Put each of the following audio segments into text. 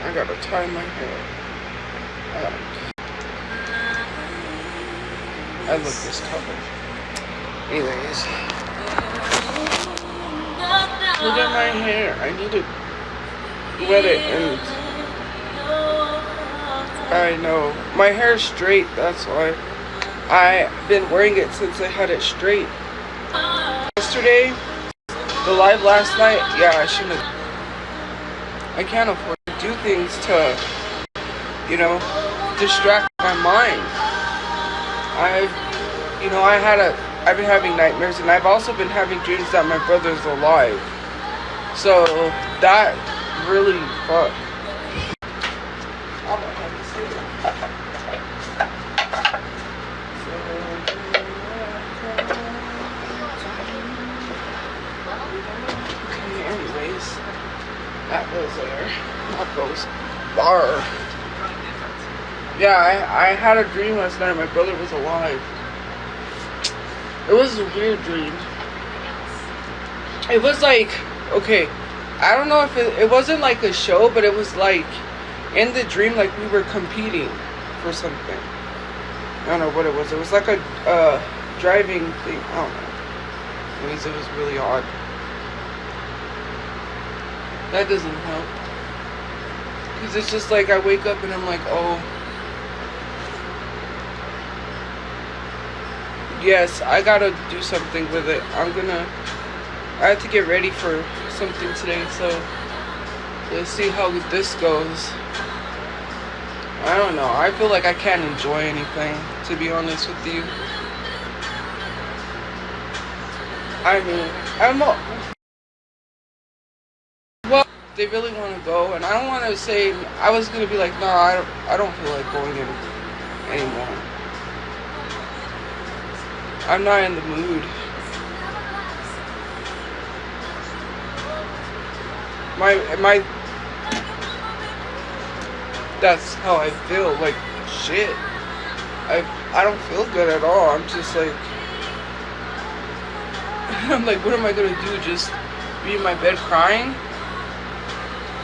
I gotta tie my hair. I look this color. Anyways. Look at my hair. I need to wet it and I know. My hair is straight, that's why. I've been wearing it since I had it straight. Yesterday, the live last night, yeah, I shouldn't have. I can't afford to do things to, you know, distract my mind. I've been having nightmares, and I've also been having dreams that my brother's alive. So that really fucked. Okay, anyways, that goes there. That goes bar. Yeah, I had a dream last night. My brother was alive. It was a weird dream. It was like, okay, I don't know if it wasn't like a show, but it was like, in the dream, like we were competing for something. I don't know what it was. It was like a driving thing. I don't know. Anyways, it was really odd. That doesn't help. Because it's just like I wake up and I'm like, oh. Yes, I gotta do something with it. I have to get ready for something today, so let's see how this goes. I don't know. I feel like I can't enjoy anything, to be honest with you. I mean, well, they really want to go, and I don't want to say, I was going to be like, no, I don't feel like going anymore. I'm not in the mood. That's how I feel, like, shit. I don't feel good at all. I'm just like, I'm like, what am I gonna do? Just be in my bed crying?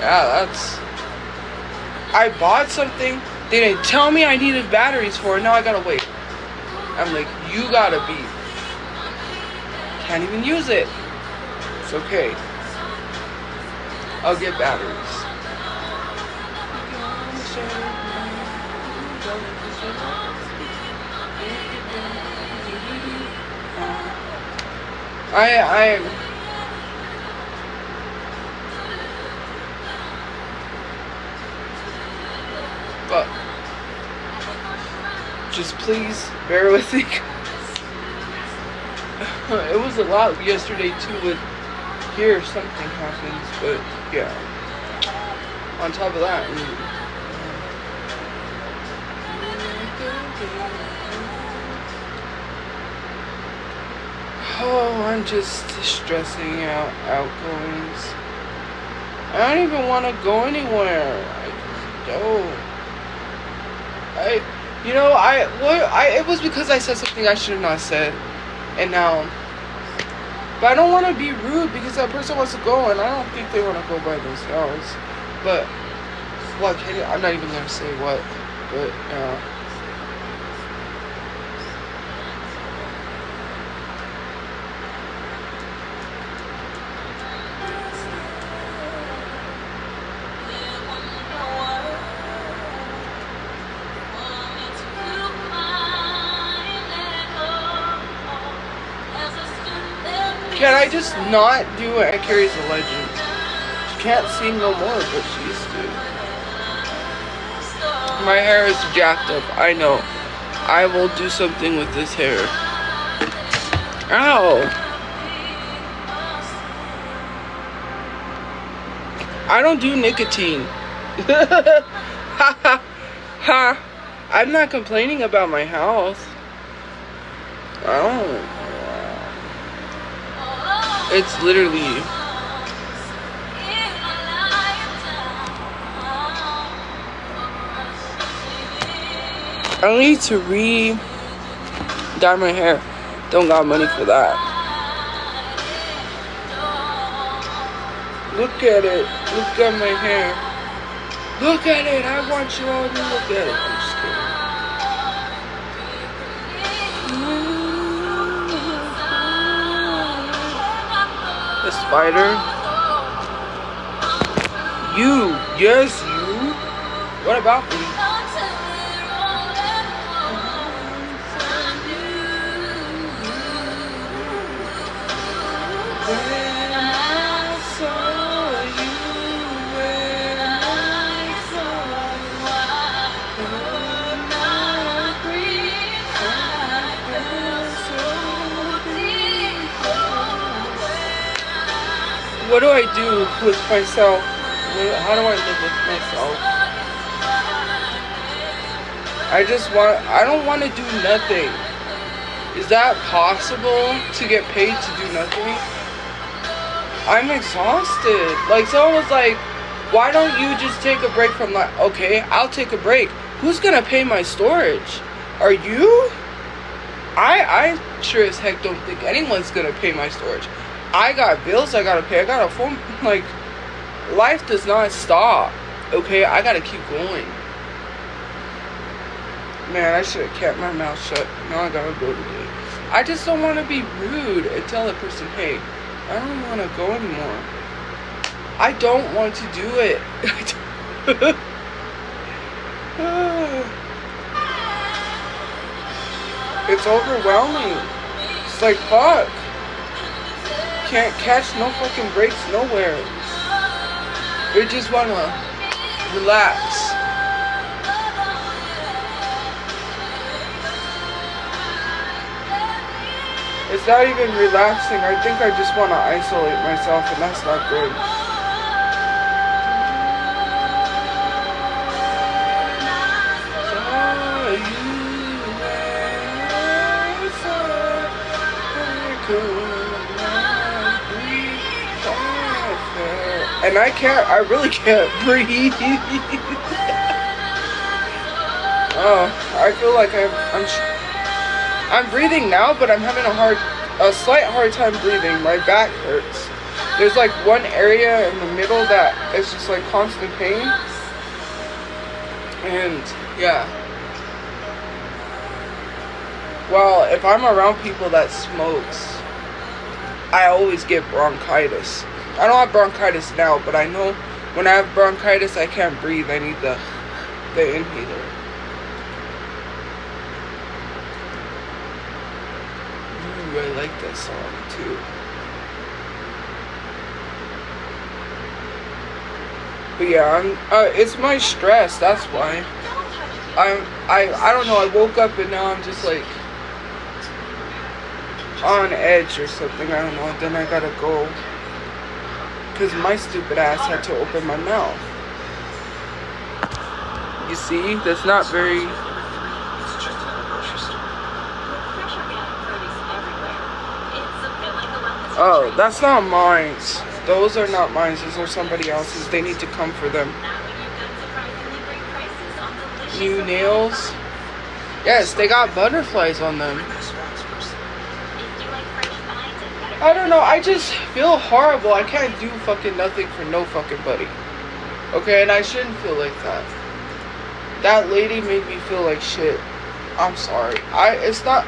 Yeah, I bought something, they didn't tell me I needed batteries for it, now I gotta wait. I'm like, you gotta be. Can't even use it. It's okay. I'll get batteries. But just please bear with me. It was a lot yesterday too with here something happens, but yeah. On top of that, oh, I'm just stressing out outgoings. I don't even want to go anywhere. I don't. It was because I said something I should have not said, and now. But I don't want to be rude because that person wants to go, and I don't think they want to go by themselves. But what? I'm not even gonna say what. But can I just not do it? Carrie's a legend. She can't sing no more, but she used to. My hair is jacked up. I know. I will do something with this hair. Ow! I don't do nicotine. Ha ha ha. I'm not complaining about my health. I don't. It's literally. I need to dye my hair. Don't got money for that. Look at it. Look at my hair. Look at it. I want you all to look at it. I'm just kidding. The spider. You. Yes, you. What about me? What do I do with myself? How do I live with myself? I don't want to do nothing. Is that possible to get paid to do nothing? I'm exhausted. Like, someone was like, why don't you just take a break from that? Okay, I'll take a break. Who's gonna pay my storage? Are you? I sure as heck don't think anyone's gonna pay my storage. I got bills I gotta pay. I got a phone. Like, life does not stop. Okay, I gotta keep going. Man, I should have kept my mouth shut. Now I gotta go today. I just don't want to be rude and tell a person, hey, I don't want to go anymore. I don't want to do it. It's overwhelming. It's like, fuck. Can't catch no fucking breaks nowhere. We just want to relax. It's not even relaxing. I think I just want to isolate myself, and that's not good. And I really can't breathe. Oh, I feel like I'm breathing now, but I'm having a slight hard time breathing. My back hurts. There's like one area in the middle that is just like constant pain. And yeah. Well, if I'm around people that smokes, I always get bronchitis. I don't have bronchitis now, but I know when I have bronchitis, I can't breathe. I need the inhaler. I like that song too. But yeah, it's my stress, that's why. I don't know, I woke up and now I'm just like on edge or something, I don't know. Then I gotta go because my stupid ass had to open my mouth. You see, that's not very. Oh, that's not mine. Those are not mine. Those are somebody else's. They need to come for them. New nails. Yes, they got butterflies on them. I don't know. I just feel horrible. I can't do fucking nothing for no fucking buddy. Okay, and I shouldn't feel like that. That lady made me feel like shit. I'm sorry. It's not.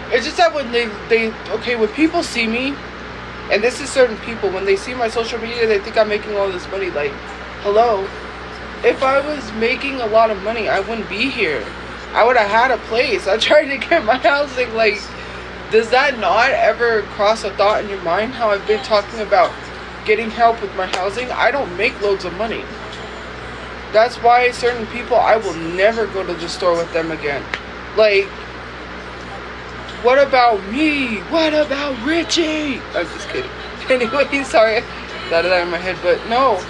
It's just that when when people see me, and this is certain people, when they see my social media, they think I'm making all this money. Like, hello, if I was making a lot of money, I wouldn't be here. I would have had a place. I tried to get my housing. Like, does that not ever cross a thought in your mind? How I've been talking about getting help with my housing? I don't make loads of money. That's why certain people, I will never go to the store with them again. Like, what about me? What about Richie? I'm just kidding. Anyway, sorry. Got it out of my head, but no.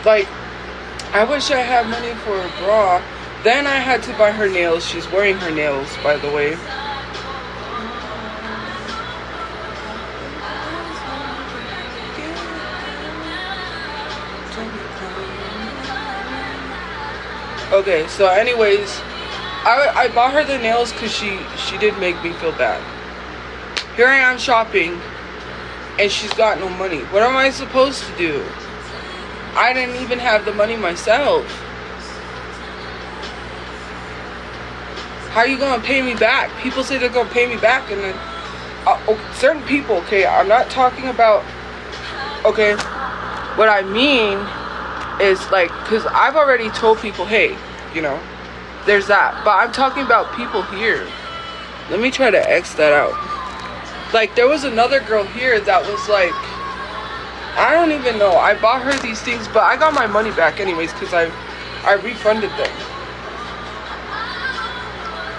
Like, I wish I had money for a bra. Then I had to buy her nails. She's wearing her nails, by the way. Okay, so anyways, I bought her the nails because she did make me feel bad. Here I am shopping, and she's got no money. What am I supposed to do? I didn't even have the money myself. How are you gonna pay me back? People say they're gonna pay me back, and then certain people, okay, I'm not talking about, okay, what I mean is like, because I've already told people, hey, you know, there's that, but I'm talking about people here. Let me try to X that out. Like, there was another girl here that was like, I don't even know, I bought her these things, but I got my money back anyways, because I refunded them.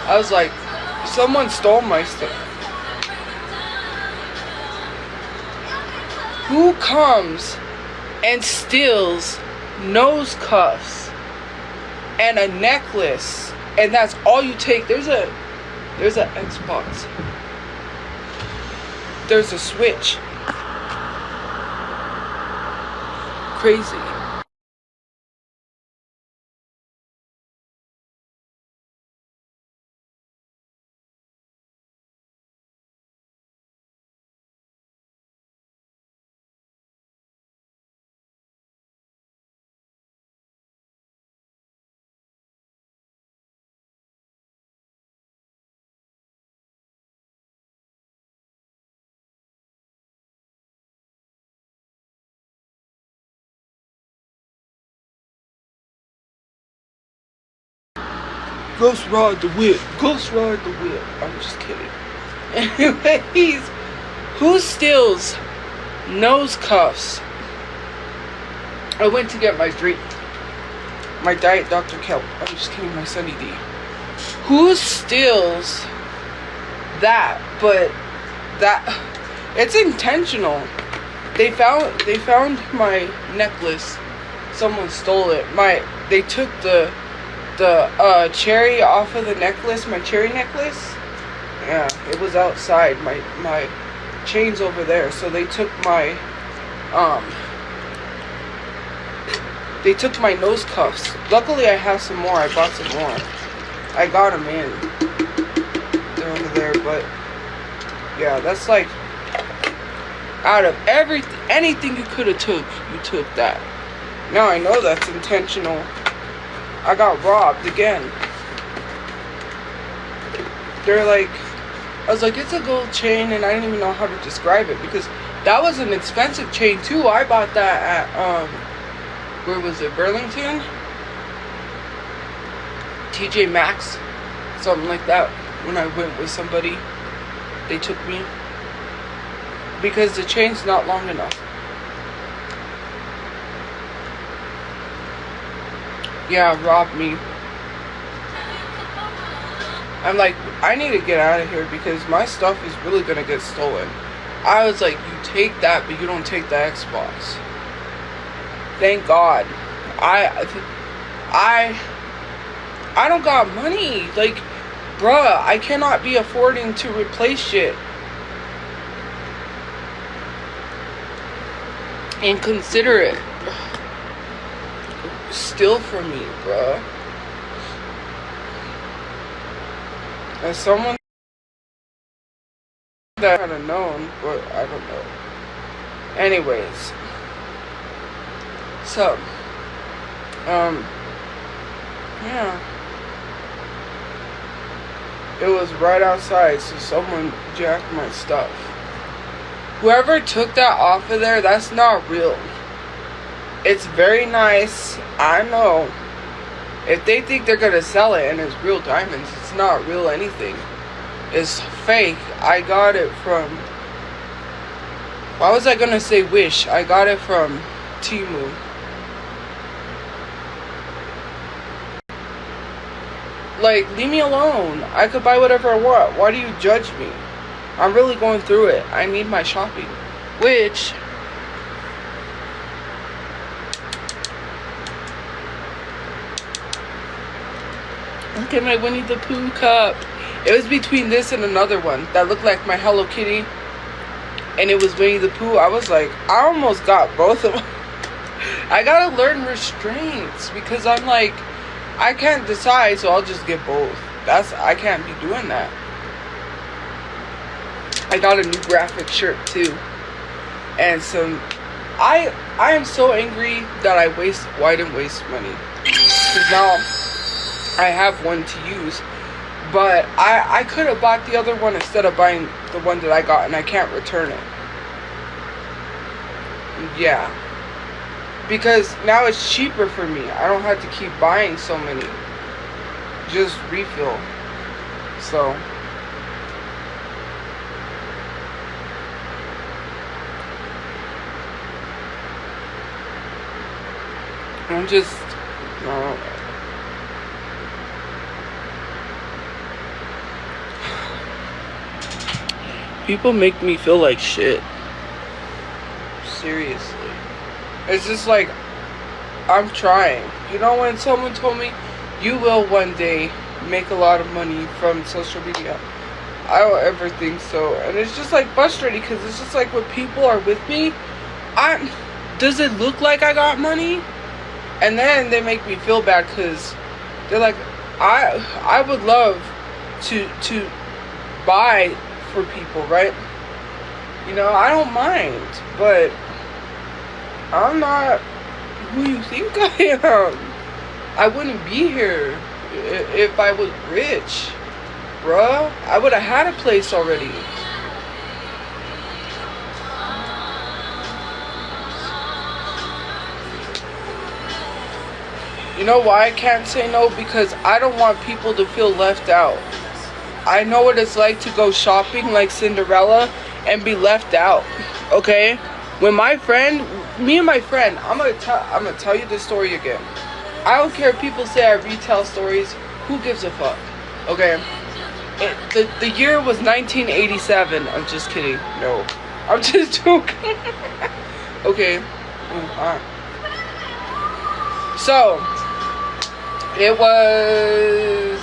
I was like, someone stole my stuff. Who comes and steals nose cuffs and a necklace, and that's all you take? There's a Xbox. There's a Switch. Crazy. Ghost ride the whip. Ghost ride the whip. I'm just kidding. Anyways, who steals nose cuffs? I went to get my drink. My Diet Dr. Kelp. I'm just kidding, my Sunny D. Who steals that? But that, it's intentional. They found my necklace. Someone stole it. They took the cherry off of the necklace, my cherry necklace. Yeah, it was outside. My chain's over there. So they took my nose cuffs. Luckily I have some more. I bought some more. I got them in. They're over there, but yeah, that's like, out of anything you could have took, you took that. Now I know that's intentional. I got robbed again. They're like, I was like, it's a gold chain, and I didn't even know how to describe it, because that was an expensive chain too. I bought that at where was it, Burlington? TJ Maxx, something like that. When I went with somebody, they took me because the chain's not long enough. Yeah, robbed me. I'm like, I need to get out of here because my stuff is really gonna get stolen. I was like, you take that, but you don't take the Xbox. Thank God. I don't got money. Like, bruh, I cannot be affording to replace shit. Inconsiderate. Steal from me, bruh. As someone that I had known, but I don't know. Anyways. So, yeah. It was right outside, so someone jacked my stuff. Whoever took that off of there, that's not real. It's very nice, I know. If they think they're gonna sell it and it's real diamonds, it's not real anything. It's fake. I got it from, why was I gonna say Wish? I got it from Temu. Like, leave me alone. I could buy whatever I want. Why do you judge me? I'm really going through it. I need my shopping. Which, look at my Winnie the Pooh cup. It was between this and another one that looked like my Hello Kitty, and it was Winnie the Pooh. I was like, I almost got both of them. I gotta learn restraints because I'm like, I can't decide, so I'll just get both. I can't be doing that. I got a new graphic shirt too, and some. I am so angry that I didn't waste money. Because now I have one to use. But I could have bought the other one instead of buying the one that I got, and I can't return it. Yeah. Because now it's cheaper for me. I don't have to keep buying so many. Just refill. So. I'm just. People make me feel like shit. Seriously. It's just like, I'm trying. You know, when someone told me, you will one day make a lot of money from social media, I don't ever think so. And it's just like frustrating, because it's just like when people are with me, does it look like I got money? And then they make me feel bad, because they're like, I would love to buy for people, right? You know, I don't mind, but I'm not who you think I am. I wouldn't be here if I was rich, bruh. I would have had a place already. You know why I can't say no? Because I don't want people to feel left out. I know what it's like to go shopping like Cinderella and be left out, okay? When me and my friend, I'm gonna tell you this story again. I don't care if people say I retell stories. Who gives a fuck? Okay? The year was 1987. I'm just kidding. No. I'm just joking. Okay. Alright. So, it was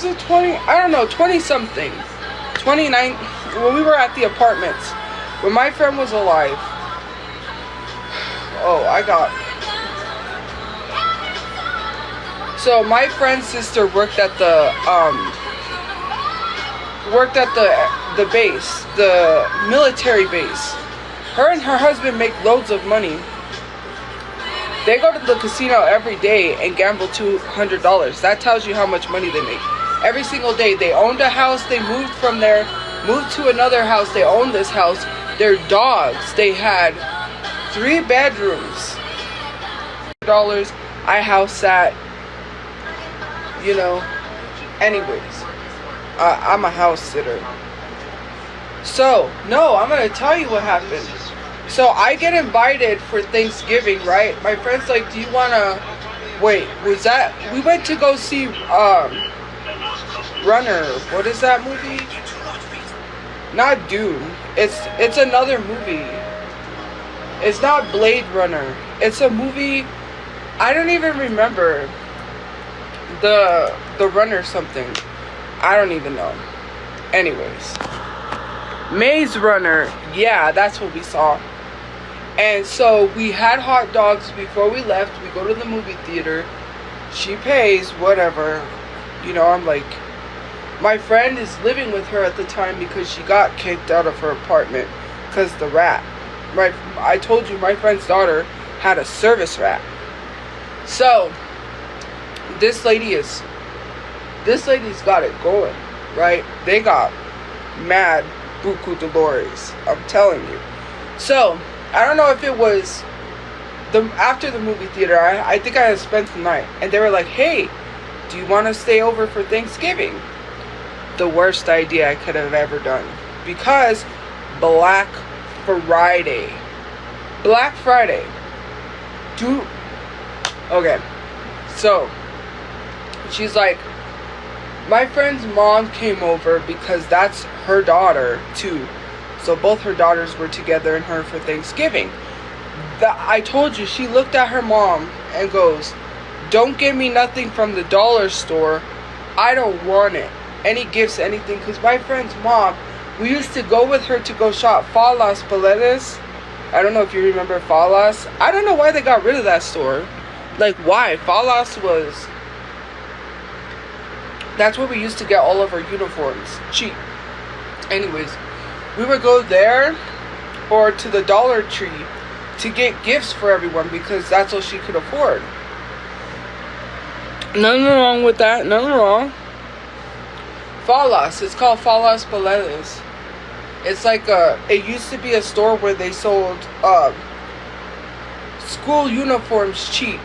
it 20? I don't know, 20 something. 29, when we were at the apartments, when my friend was alive. So my friend's sister worked at the base, the military base. Her and her husband make loads of money. They go to the casino every day and gamble $200. That tells you how much money they make. Every single day. They owned a house. They moved from there. Moved to another house. They owned this house. Their dogs. They had 3 bedrooms. $100. I house sat. You know. Anyways. I'm a house sitter. So, no, I'm going to tell you what happened. So I get invited for Thanksgiving, right? My friend's like, do you wanna wait, we went to go see Runner. What is that movie? Not Dune. It's another movie. It's not Blade Runner. It's a movie, I don't even remember the Runner something. I don't even know. Anyways. Maze Runner. Yeah, that's what we saw. And so we had hot dogs before we left. We go to the movie theater. She pays, whatever. You know, I'm like, my friend is living with her at the time because she got kicked out of her apartment because the rat. I told you my friend's daughter had a service rat. So this lady's got it going, right? They got mad buku dolores. I'm telling you. So I don't know if it was after the movie theater. I think I had spent the night, and they were like, "Hey, do you want to stay over for Thanksgiving?" The worst idea I could have ever done, because Black Friday. Okay, so she's like, my friend's mom came over because that's her daughter too. So both her daughters were together and her for Thanksgiving. I told you, she looked at her mom and goes, "Don't give me nothing from the dollar store. I don't want it. Any gifts, anything." Because my friend's mom, we used to go with her to go shop Falas Paletes. I don't know if you remember Falas. I don't know why they got rid of that store. Like, why? Falas was... That's where we used to get all of our uniforms. Cheap. Anyways, we would go there or to the Dollar Tree to get gifts for everyone because that's all she could afford. Nothing wrong with that. Nothing wrong. Falas. It's called Falas Paleles. It's like it used to be a store where they sold school uniforms cheap.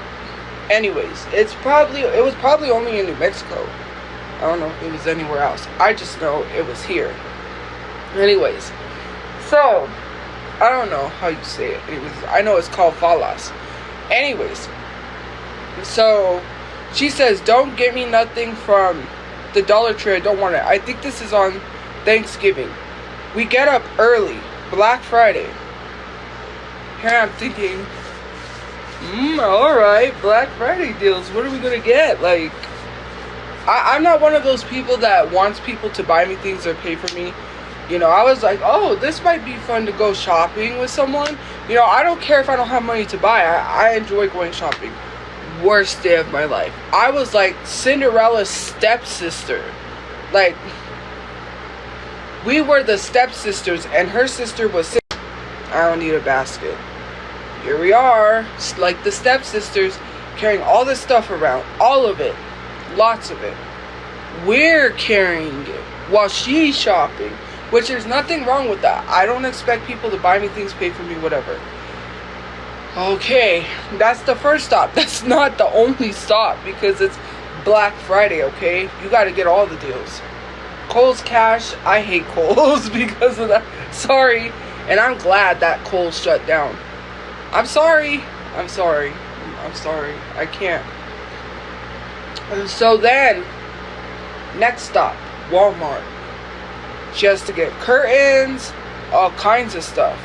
Anyways, it was probably only in New Mexico. I don't know if it was anywhere else. I just know it was here. Anyways, so I don't know how you say it. I know it's called Falas. Anyways, so she says, don't get me nothing from the Dollar Tree. I don't want it. I think this is on Thanksgiving. We get up early. Black Friday. Here I'm thinking, alright, Black Friday deals. What are we gonna get? Like, I'm not one of those people that wants people to buy me things or pay for me. You know, I was like, oh, this might be fun to go shopping with someone. You know, I don't care if I don't have money to buy. I enjoy going shopping. Worst day of my life. I was like Cinderella's stepsister. Like, we were the stepsisters and her sister was I don't need a basket. Here we are, like the stepsisters, carrying all this stuff around. All of it. Lots of it. We're carrying it while she's shopping. Which there's nothing wrong with that. I don't expect people to buy me things, pay for me, whatever. Okay, that's the first stop. That's not the only stop because it's Black Friday, okay? You gotta get all the deals. Kohl's Cash, I hate Kohl's because of that. Sorry. And I'm glad that Kohl's shut down. I'm sorry. I'm sorry. I can't. So then, next stop, Walmart. She has to get curtains, all kinds of stuff.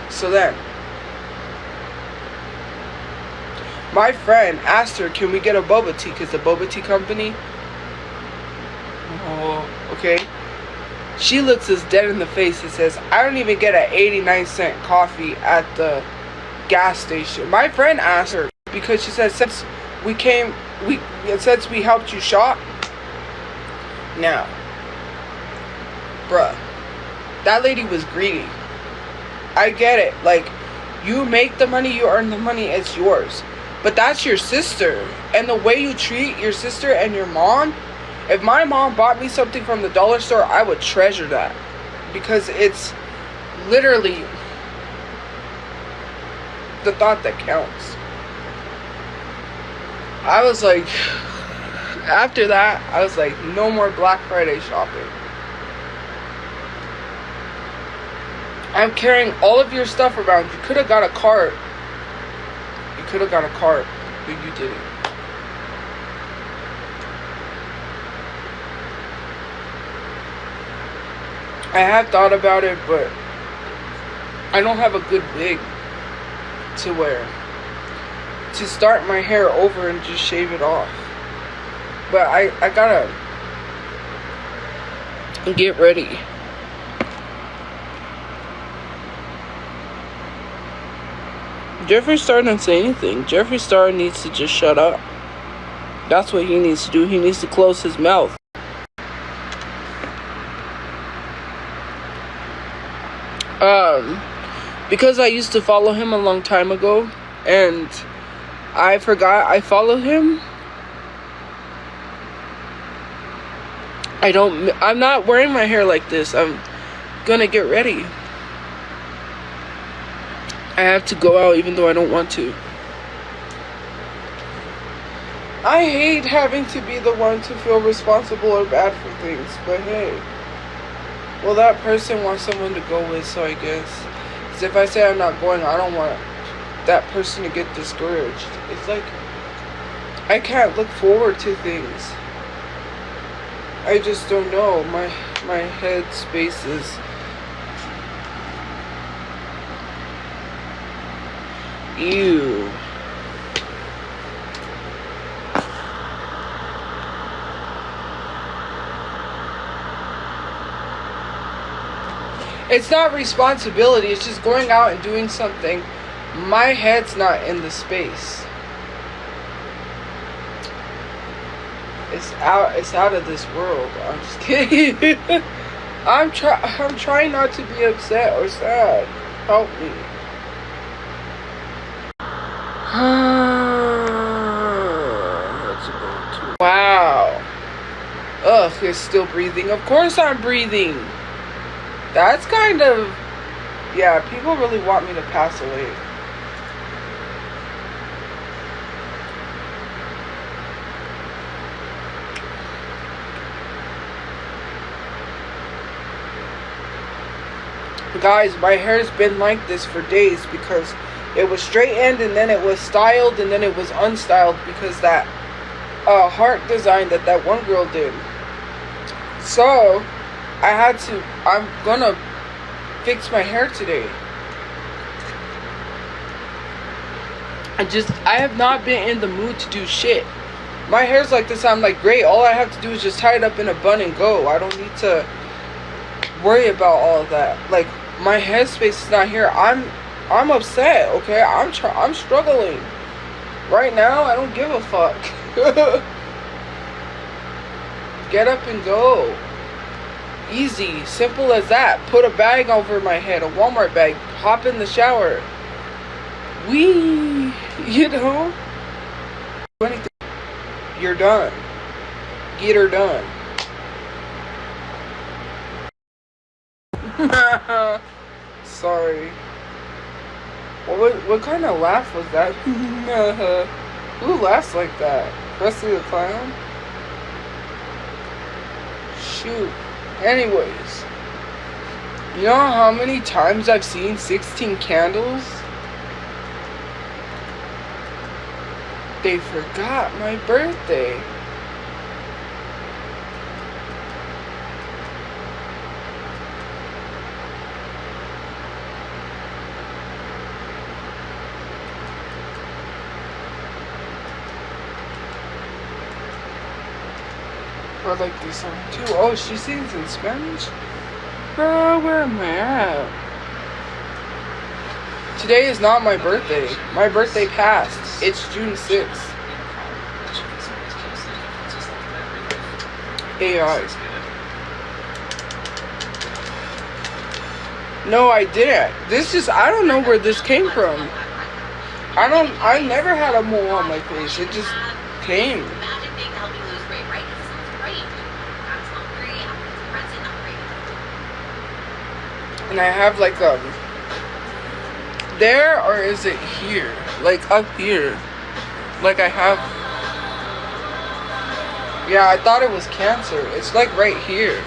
So then, my friend asked her, can we get a boba tea? Because the boba tea company, okay. She looks us dead in the face and says, I don't even get an 89-cent coffee at the gas station. My friend asked her, because she said, since we helped you shop, now, bruh, that lady was greedy. I get it. Like, you make the money, you earn the money, it's yours. But that's your sister. And the way you treat your sister and your mom, if my mom bought me something from the dollar store, I would treasure that. Because it's literally the thought that counts. I was like, after that, I was like, no more Black Friday shopping. I'm carrying all of your stuff around. You could have got a cart. But you didn't. I have thought about it, but I don't have a good wig to wear. To start my hair over and just shave it off. But I gotta get ready. Jeffree Star didn't say anything. Jeffree Star needs to just shut up. That's what he needs to do. He needs to close his mouth. Because I used to follow him a long time ago, and I forgot I followed him. I'm not wearing my hair like this. I'm gonna get ready. I have to go out even though I don't want to. I hate having to be the one to feel responsible or bad for things, but hey. Well, that person wants someone to go with, so I guess. Because if I say I'm not going, I don't want that person to get discouraged. It's like, I can't look forward to things. I just don't know. My head space is... Ew. It's not responsibility, it's just going out and doing something. My head's not in the space. It's out of this world. I'm just kidding. I'm trying not to be upset or sad. Help me. Let's go to. Wow. Ugh, it's still breathing. Of course I'm breathing. That's kind of. Yeah, people really want me to pass away. Guys, my hair's been like this for days because it was straightened and then it was styled and then it was unstyled because that heart design that one girl did. So I'm gonna fix my hair today. I have not been in the mood to do shit. My hair's like this, I'm like, great, all I have to do is just tie it up in a bun and go. I don't need to worry about all of that. Like, my headspace is not here. I'm upset, okay? I'm struggling. Right now, I don't give a fuck. Get up and go. Easy, simple as that. Put a bag over my head, a Walmart bag. Hop in the shower. You know? Anything. You're done. Get her done. Sorry. What kind of laugh was that? Who laughs like that? Presley the Clown? Shoot. Anyways. You know how many times I've seen 16 candles? They forgot my birthday. I like this song too. Oh, she sings in Spanish? Girl, where am I at? Today is not my birthday. My birthday passed. It's June 6th. AI. No, I didn't. I don't know where this came from. I never had a mole on my face. It just came. And I have like there, or is it here? Like up here. Like I have. Yeah, I thought it was cancer. It's like right here.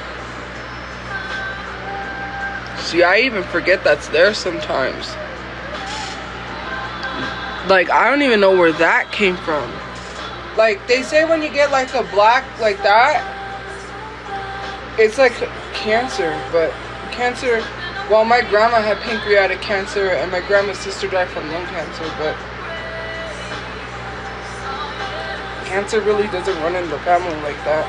See, I even forget that's there sometimes. Like, I don't even know where that came from. Like, they say when you get like a black like that, it's like cancer. But cancer, well, my grandma had pancreatic cancer and my grandma's sister died from lung cancer, but cancer really doesn't run in the family like that.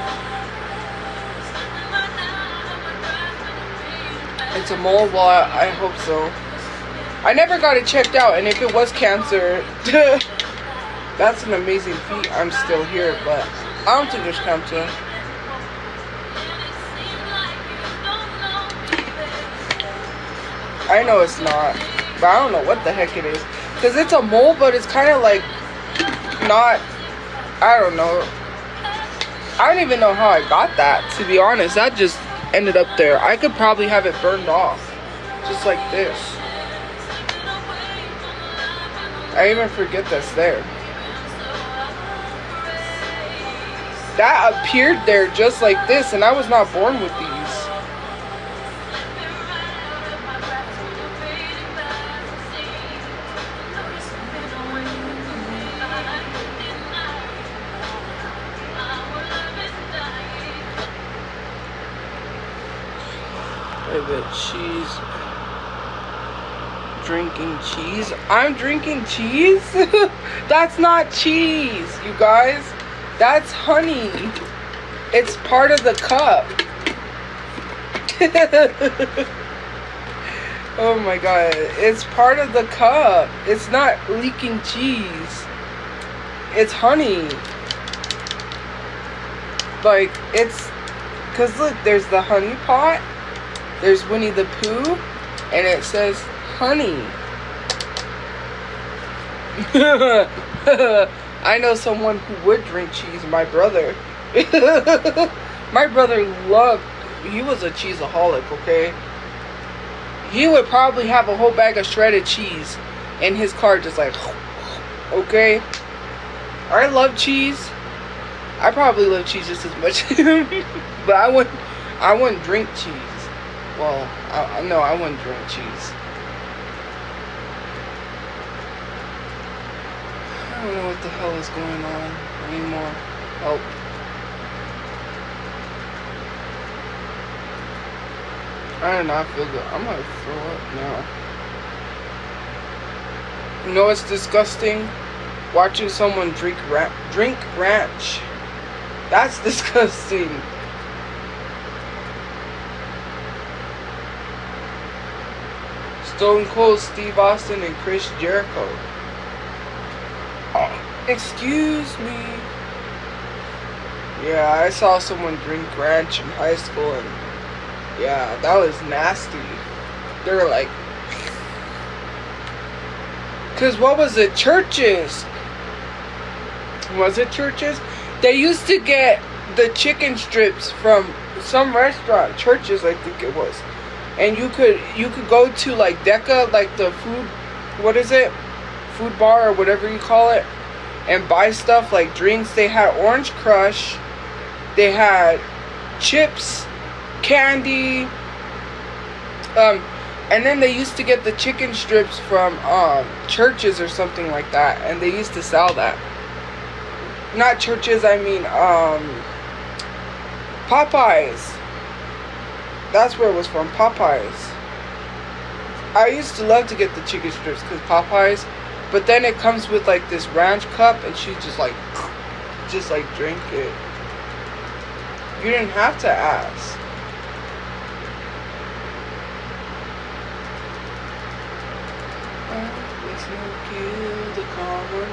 It's a mole? Well, I hope so. I never got it checked out, and if it was cancer, that's an amazing feat. I'm still here, but I don't think there's cancer. I know it's not, but I don't know what the heck it is. Because it's a mole, but it's kind of like not, I don't know. I don't even know how I got that, to be honest. That just ended up there. I could probably have it burned off, just like this. I even forget that's there. That appeared there just like this, and I was not born with these. I bet she's drinking cheese. I'm drinking cheese? That's not cheese, you guys. That's honey. It's part of the cup. Oh my god. It's part of the cup. It's not leaking cheese. It's honey. Like, it's... Because look, there's the honey pot. There's Winnie the Pooh, and it says honey. I know someone who would drink cheese, my brother. My brother he was a cheeseaholic, okay? He would probably have a whole bag of shredded cheese in his car, just like, okay? I love cheese. I probably love cheese just as much. But I wouldn't drink cheese. Well, no, I wouldn't drink cheese. I don't know what the hell is going on anymore. Help. I do not feel good. I'm gonna throw up now. You know what's disgusting? Watching someone drink ranch. That's disgusting. Stone Cold Steve Austin and Chris Jericho. Oh, excuse me. Yeah, I saw someone drink ranch in high school, and yeah, that was nasty. They were like, cause what was it? Churches. Was it churches? They used to get the chicken strips from some restaurant, Churches, I think it was. And you could go to like Deca, like the food, what is it? Food bar or whatever you call it, and buy stuff like drinks. They had Orange Crush, they had chips, candy, and then they used to get the chicken strips from Churches or something like that, and they used to sell that. Not Churches, I mean Popeyes. That's where it was from, Popeyes. I used to love to get the chicken strips because Popeyes, but then it comes with like this ranch cup, and she just like drink it. You didn't have to ask. Let's not kill the common.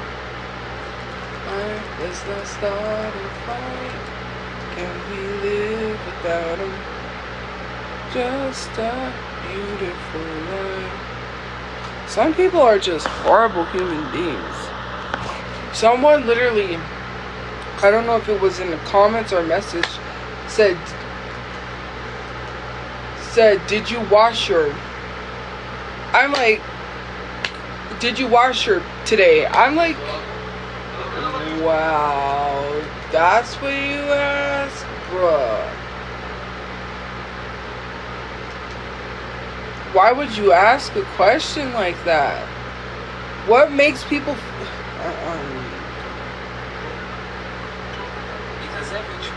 Let's not start a fight. Can we live without him? Just a beautiful life. Some people are just horrible human beings. Someone literally, I don't know if it was in the comments or message, said, did you wash your, I'm like, did you wash your today? I'm like, wow, that's what you asked, bruh. Why would you ask a question like that? What makes people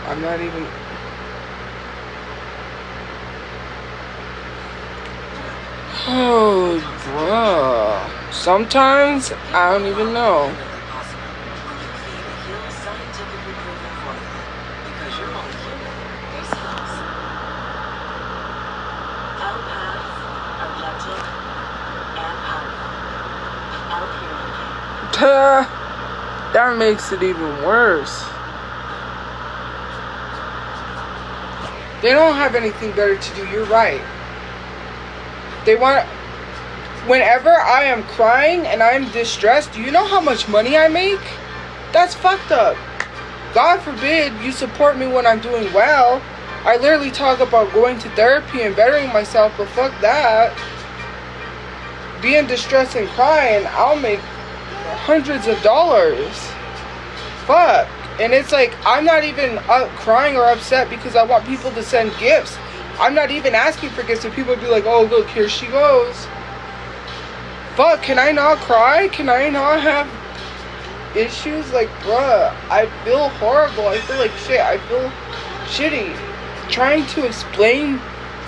I'm not even. Oh, bruh. Sometimes I don't even know. That makes it even worse. They don't have anything better to do. You're right. They want. Whenever I am crying and I'm distressed, do you know how much money I make? That's fucked up. God forbid you support me when I'm doing well. I literally talk about going to therapy and bettering myself, but fuck that. Being distressed and crying, I'll make hundreds of dollars. Fuck. And it's like, I'm not even crying or upset because I want people to send gifts. I'm not even asking for gifts, and people would be like, oh, look, here she goes. Fuck, can I not cry? Can I not have issues? Like, bruh, I feel horrible. I feel like shit. I feel shitty. Trying to explain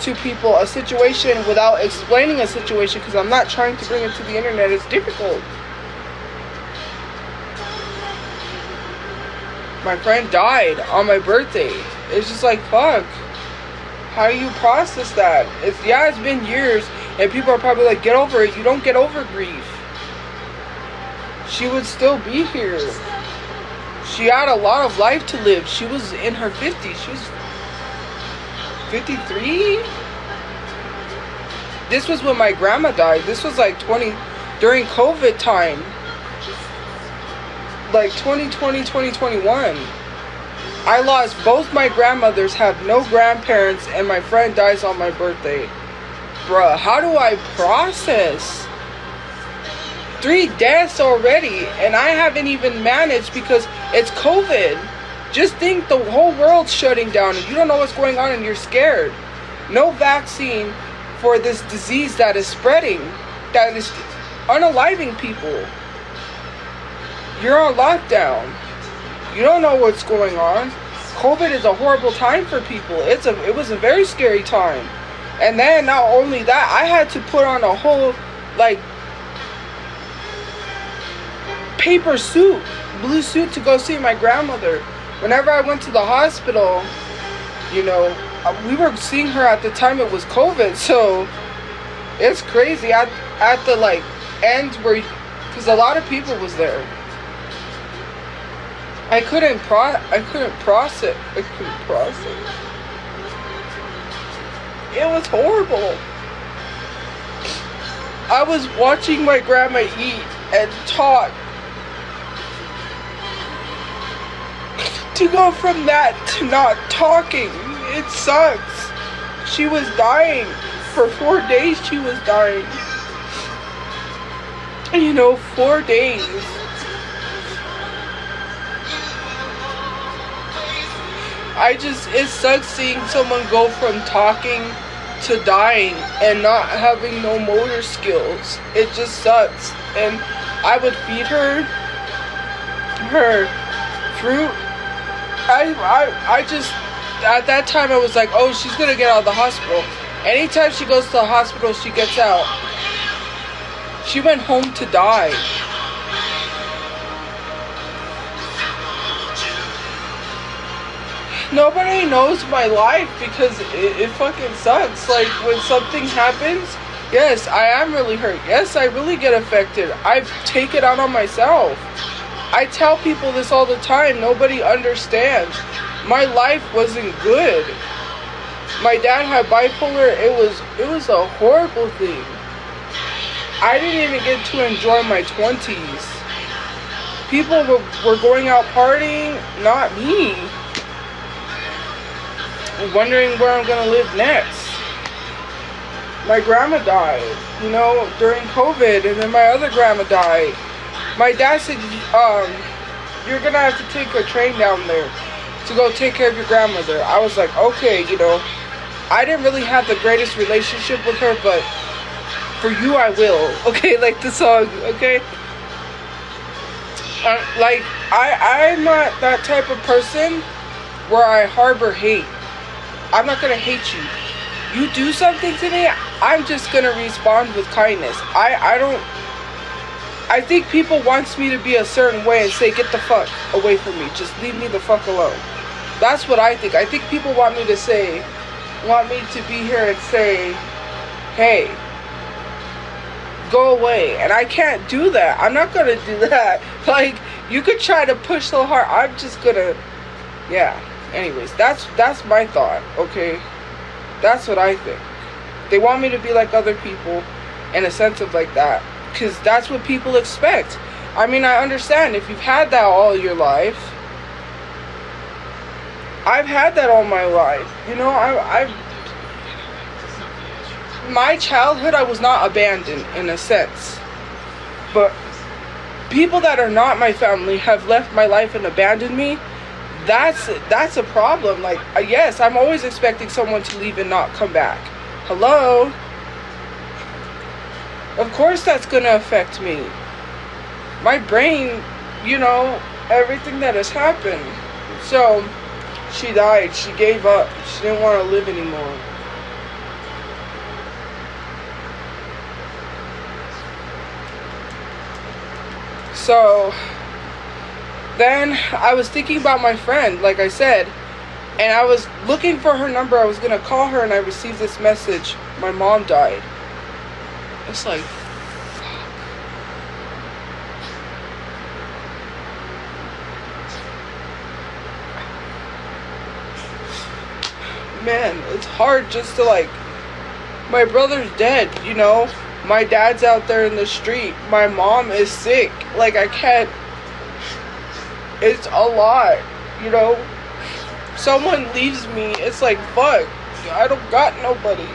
to people a situation without explaining a situation, because I'm not trying to bring it to the internet, is difficult. My friend died on my birthday. It's just like, fuck. How do you process that? It's been years, and people are probably like, get over it. You don't get over grief. She would still be here. She had a lot of life to live. She was in her 50s. She was 53? this was when my grandma died. This was like during COVID time. Like 2020, 2021. I lost both my grandmothers, have no grandparents, and my friend dies on my birthday. Bruh, how do I process 3 deaths already, and I haven't even managed because it's COVID. Just think the whole world's shutting down and you don't know what's going on and you're scared. No vaccine for this disease that is spreading, that is unaliving people. You're on lockdown. You don't know what's going on. COVID is a horrible time for people. It was a very scary time. And then not only that, I had to put on a whole like paper suit, blue suit to go see my grandmother. Whenever I went to the hospital, you know, we were seeing her at the time it was COVID, so it's crazy. At the like end where, because a lot of people was there. I couldn't process. It was horrible. I was watching my grandma eat and talk. To go from that to not talking, it sucks. She was dying. For 4 days she was dying. You know, 4 days. It sucks seeing someone go from talking to dying and not having no motor skills. It just sucks. And I would feed her fruit. I just, at that time I was like, oh, she's gonna get out of the hospital. Anytime she goes to the hospital, she gets out. She went home to die. Nobody knows my life because it fucking sucks. Like, when something happens, yes, I am really hurt. Yes, I really get affected. I take it out on myself. I tell people this all the time. Nobody understands. My life wasn't good. My dad had bipolar. It was a horrible thing. I didn't even get to enjoy my 20s. People were going out partying, not me. Wondering where I'm gonna live next. My grandma died, you know, during COVID, and then my other grandma died. My dad said, you're gonna have to take a train down there to go take care of your grandmother. I was like, okay, you know, I didn't really have the greatest relationship with her, but for you I will, okay, like the song, okay? Like, I'm not that type of person where I harbor hate. I'm not gonna hate you. You do something to me, I'm just gonna respond with kindness. I think people wants me to be a certain way and say, get the fuck away from me. Just leave me the fuck alone. That's what I think. I think people want me to be here and say, hey, go away. And I can't do that. I'm not gonna do that. Like, you could try to push so hard. I'm just gonna, yeah. Anyways, that's my thought, okay? That's what I think. They want me to be like other people in a sense of like that, because that's what people expect. I mean, I understand if you've had that all your life. I've had that all my life. You know, my childhood, I was not abandoned in a sense. But people that are not my family have left my life and abandoned me. That's a problem. Like, yes, I'm always expecting someone to leave and not come back. Hello? Of course that's gonna affect me. My brain, you know, everything that has happened. So, she died. She gave up. She didn't want to live anymore. So, then I was thinking about my friend, like I said, and I was looking for her number. I was gonna call her, and I received this message. My mom died. It's like, fuck. Man, it's hard just to like My brother's dead, you know. My dad's out there in the street. My mom is sick. Like, I can't. It's a lot, you know. Someone leaves me, it's like, fuck. I don't got nobody.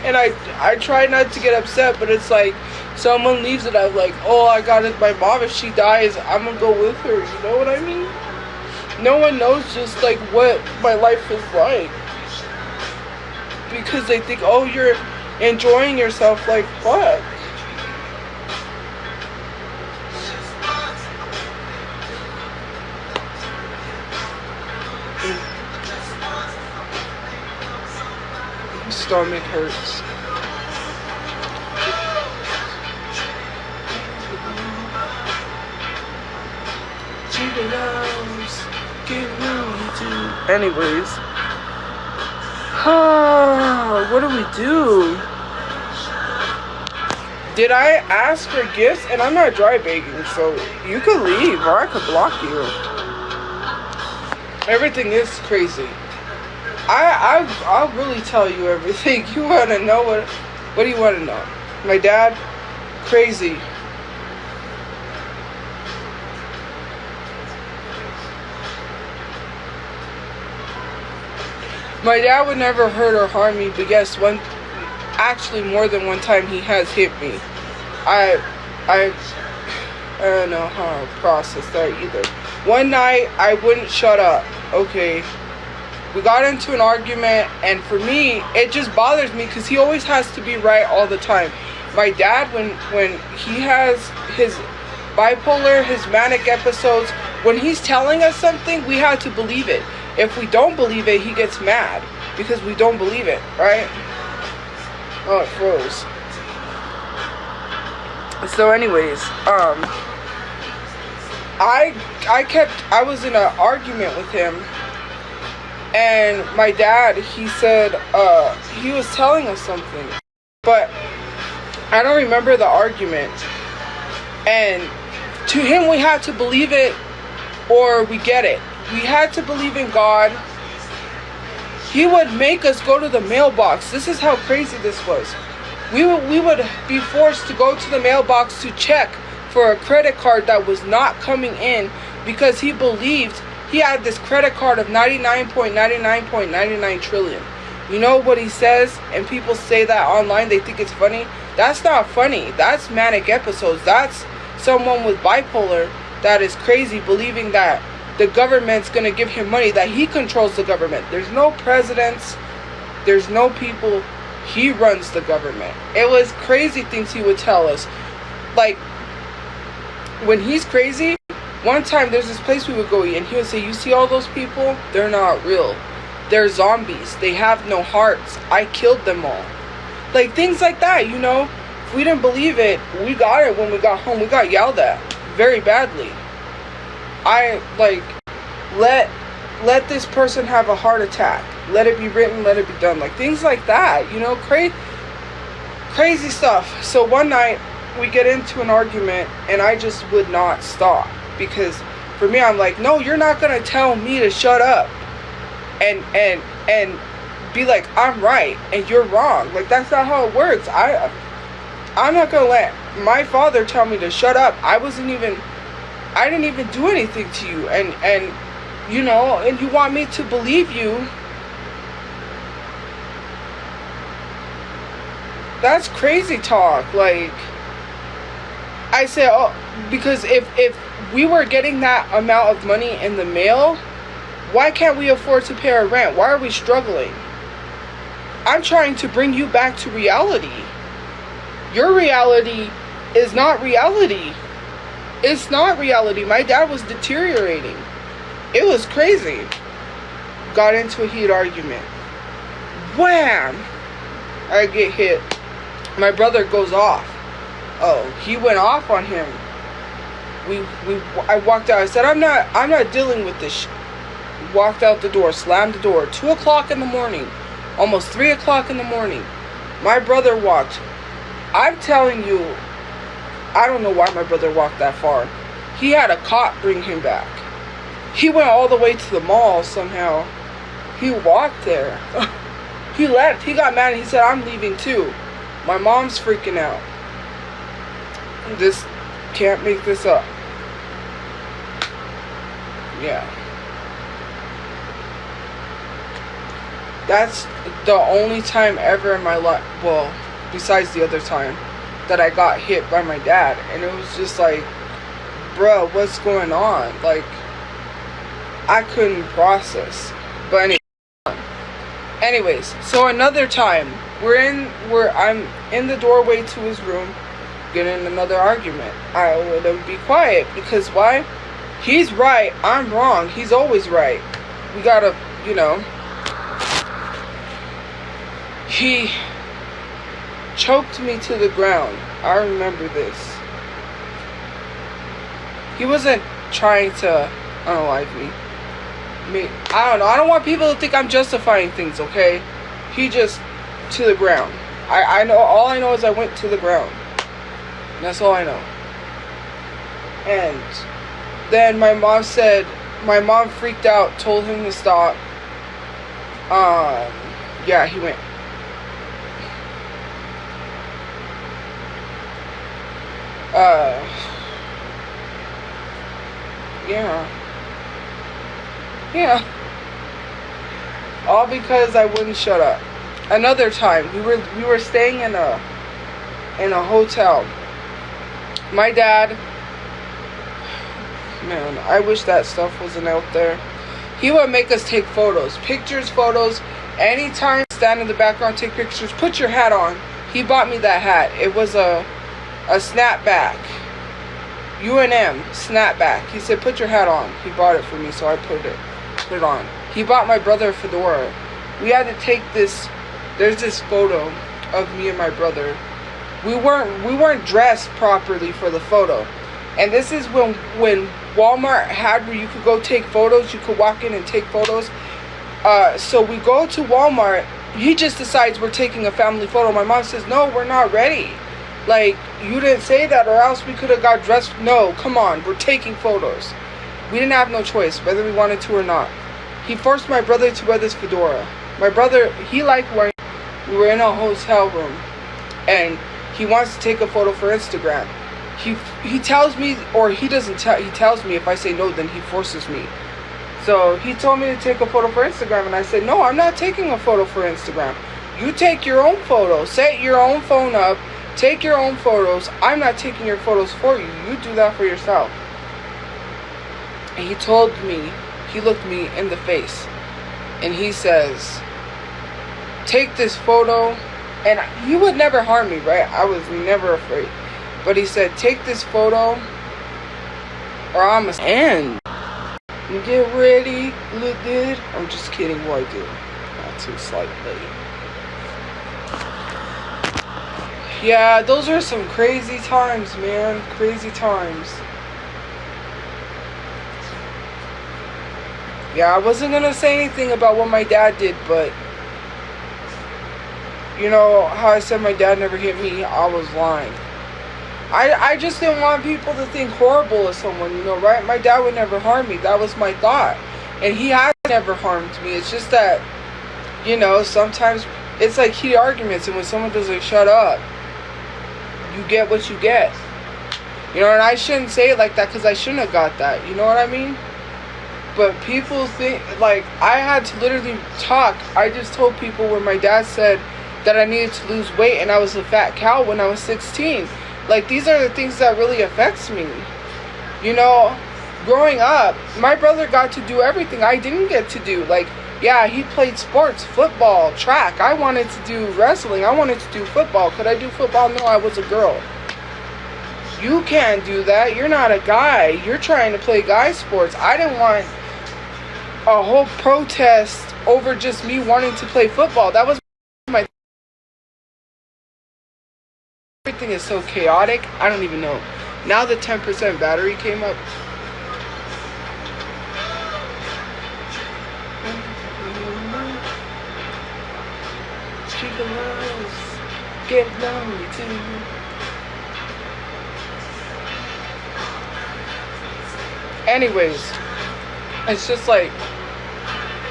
And I try not to get upset, but it's like, someone leaves it, I'm like, oh, I got it. My mom, if she dies, I'm gonna go with her. You know what I mean? No one knows just, like, what my life is like. Because they think, oh, you're enjoying yourself. Like, fuck. My stomach hurts. Anyways, what do we do? Did I ask for gifts? And I'm not dry begging, so you could leave or I could block you. Everything is crazy. I'll really tell you everything. You want to know what do you want to know? My dad, crazy. My dad would never hurt or harm me, but yes, actually more than one time he has hit me. I don't know how to process that either. One night I wouldn't shut up, okay? We got into an argument, and for me, it just bothers me because he always has to be right all the time. My dad, when he has his bipolar, his manic episodes, when he's telling us something, we have to believe it. If we don't believe it, he gets mad because we don't believe it, right? Oh, it froze. So anyways, I was in an argument with him, and my dad, he said, he was telling us something, but I don't remember the argument. And to him, we had to believe it or we get it. We had to believe in God. He would make us go to the mailbox. This is how crazy this was. We would be forced to go to the mailbox to check for a credit card that was not coming in because he believed he had this credit card of 99.99.99 trillion. You know what he says? And people say that online, they think it's funny. That's not funny. That's manic episodes. That's someone with bipolar that is crazy, believing that the government's going to give him money, that he controls the government. There's no presidents. There's no people. He runs the government. It was crazy things he would tell us. Like, when he's crazy, one time there's this place we would go eat, and he would say, you see all those people? They're not real. They're zombies. They have no hearts. I killed them all. Like, things like that, you know? If we didn't believe it, we got it when we got home. We got yelled at very badly. Let this person have a heart attack. Let it be written, let it be done. Like, things like that, you know, crazy stuff. So one night, we get into an argument, and I just would not stop. Because for me, I'm like, no, you're not going to tell me to shut up. And be like, I'm right, and you're wrong. Like, that's not how it works. I'm not going to let my father tell me to shut up. I didn't even do anything to you, and you know, and you want me to believe you. That's crazy talk. Like, I say, oh, because if we were getting that amount of money in the mail, why can't we afford to pay our rent? Why are we struggling? I'm trying to bring you back to reality. Your reality is not reality. It's not reality. My dad was deteriorating. It was crazy. Got into a heated argument. Wham! I get hit. My brother goes off. Oh, he went off on him. I walked out. I said, I'm not dealing with this walked out the door, slammed the door. 2 o'clock in the morning. Almost 3 o'clock in the morning. My brother walked. I'm telling you, I don't know why my brother walked that far. He had a cop bring him back. He went all the way to the mall somehow. He walked there. He left. He got mad and he said, I'm leaving too. My mom's freaking out. This can't make this up. Yeah. That's the only time ever in my life, well, besides the other time, that I got hit by my dad. And it was just like, bruh, what's going on? Like, I couldn't process. But anyways, so another time, I'm in the doorway to his room, getting another argument. I would be quiet, because why? He's right, I'm wrong. He's always right. We gotta, he choked me to the ground. I remember this. He wasn't trying to unalive me. I don't know. I don't want people to think I'm justifying things, okay? He just to the ground. I know. All I know is I went to the ground. And that's all I know. And then my mom freaked out, told him to stop. Yeah, he went. Yeah. All because I wouldn't shut up. Another time, we were staying in a hotel. My dad, man, I wish that stuff wasn't out there. He would make us take photos, photos. Anytime, stand in the background, take pictures, put your hat on. He bought me that hat. It was a snapback. UNM snapback. He said, put your hat on. He bought it for me, so I put it on. He bought my brother a fedora. We had to take this. There's this photo of me and my brother. We weren't dressed properly for the photo. And this is when Walmart had where you could go take photos. You could walk in and take photos. So we go to Walmart. He just decides we're taking a family photo. My mom says, no, we're not ready. Like, you didn't say that, or else we could have got dressed. No, come on, we're taking photos. We didn't have no choice, whether we wanted to or not. He forced my brother to wear this fedora. My brother, he liked wearing. We were in a hotel room, and he wants to take a photo for Instagram. He tells me, or he doesn't tell. He tells me if I say no, then he forces me. So he told me to take a photo for Instagram, and I said, no, I'm not taking a photo for Instagram. You take your own photo. Set your own phone up. Take your own photos. I'm not taking your photos for you. You do that for yourself. And he told me, he looked me in the face, and he says, take this photo. And he would never harm me, right? I was never afraid. But he said, take this photo, or I'm a end. Get ready, look good. I'm just kidding, what I do. Not too slightly. Yeah, those are some crazy times, man. Crazy times. Yeah, I wasn't gonna say anything about what my dad did, but you know how I said my dad never hit me? I was lying. I just didn't want people to think horrible of someone, right? My dad would never harm me. That was my thought. And he has never harmed me. It's just that, sometimes it's like heated arguments, and when someone doesn't shut up, you get what you get. And I shouldn't say it like that, because I shouldn't have got that. You know what I mean? But people think, like, I had to literally talk. I just told people where my dad said that I needed to lose weight and I was a fat cow when I was 16. Like, these are the things that really affects me. Growing up, my brother got to do everything I didn't get to do. Like, yeah, he played sports, football, track. I wanted to do wrestling. I wanted to do football. Could I do football? No, I was a girl. You can't do that. You're not a guy. You're trying to play guy sports. I didn't want a whole protest over just me wanting to play football. That was my... Everything is so chaotic. I don't even know. Now the 10% battery came up. Get lonely too. Anyways, it's just like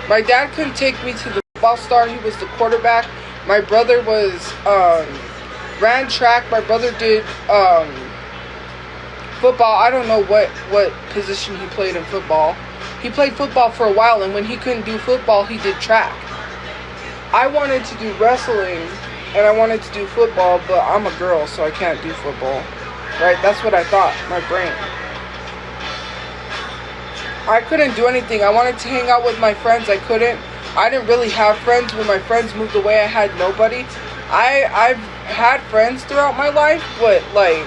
my dad couldn't take me to the football star. He was the quarterback. My brother was ran track. My brother did football. I don't know what position he played in football. He played football for a while, and when he couldn't do football, he did track. I wanted to do wrestling, and I wanted to do football, but I'm a girl, so I can't do football. Right? That's what I thought, my brain. I couldn't do anything. I wanted to hang out with my friends. I couldn't. I didn't really have friends. When my friends moved away, I had nobody. I've had friends throughout my life, but like,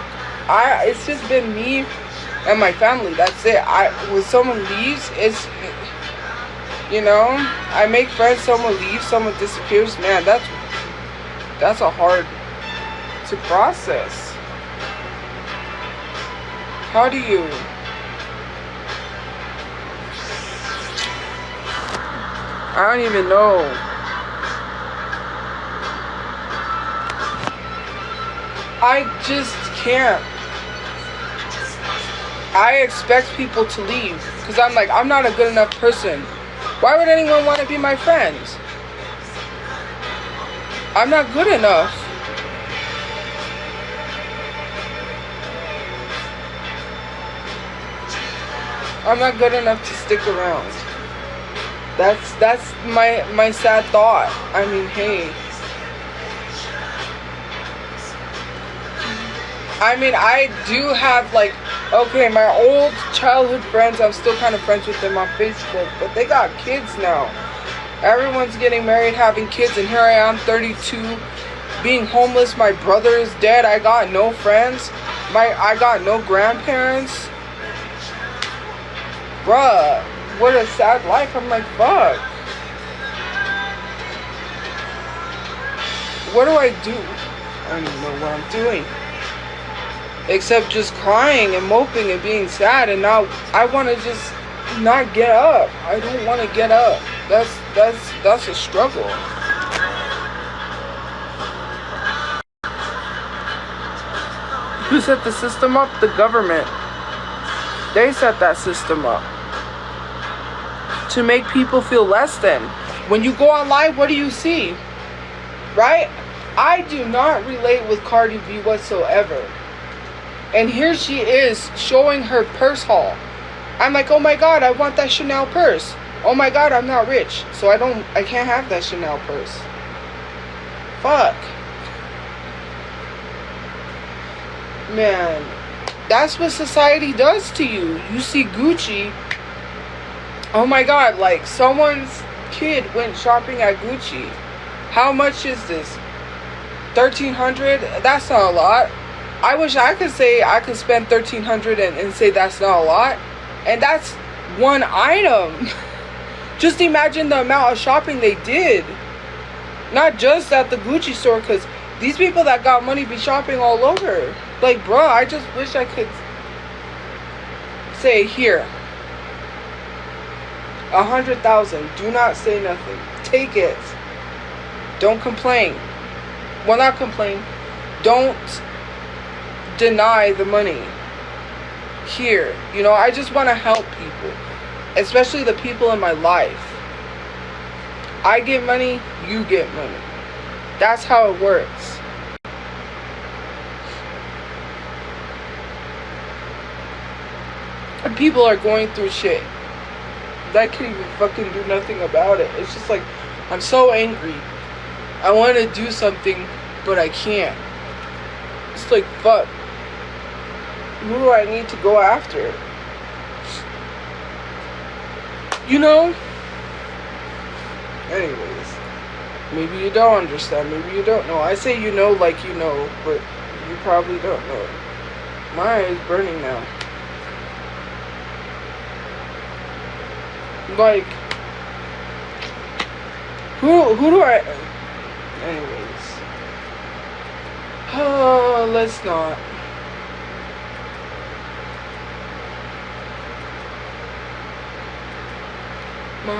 it's just been me and my family. That's it. When someone leaves, you know, I make friends. Someone leaves, someone disappears. Man, that's a hard to process. How do you? I don't even know. I just can't. I expect people to leave because I'm like, I'm not a good enough person. Why would anyone want to be my friends? I'm not good enough. I'm not good enough to stick around. That's my sad thought. I mean, hey. I mean, I do have, like, okay, my old childhood friends, I'm still kind of friends with them on Facebook, but they got kids now. Everyone's getting married, having kids, and here I am, 32, being homeless. My brother is dead. I got no friends. I got no grandparents. Bruh, what a sad life. I'm like, fuck. What do I do? I don't even know what I'm doing. Except just crying and moping and being sad, and now I want to just not get up. I don't want to get up. That's a struggle. Who set the system up? The government. They set that system up to make people feel less than. When you go online, what do you see? Right? I do not relate with Cardi B whatsoever. And here she is showing her purse haul. I'm like, oh my god, I want that Chanel purse. Oh my god, I'm not rich, so I can't have that Chanel purse. Fuck. Man, that's what society does to you. You see Gucci. Oh my god, like someone's kid went shopping at Gucci. How much is this? $1,300? That's not a lot. I wish I could say I could spend $1,300 and say that's not a lot. And that's one item. Just imagine the amount of shopping they did. Not just at the Gucci store, because these people that got money be shopping all over. Like, bro, I just wish I could say, here, 100,000. Do not say nothing. Take it. Don't complain. Well, not complain. Don't deny the money. Here, you know, I just want to help people, especially the people in my life. I get money, you get money. That's how it works. And people are going through shit that can't even fucking do nothing about it. It's just like, I'm so angry. I want to do something, but I can't. It's like, fuck. Who do I need to go after? You know? Anyways. Maybe you don't understand. Maybe you don't know. I say you know like you know, but you probably don't know. My eye is burning now. Like, who do I... Anyways. Oh, let's not. My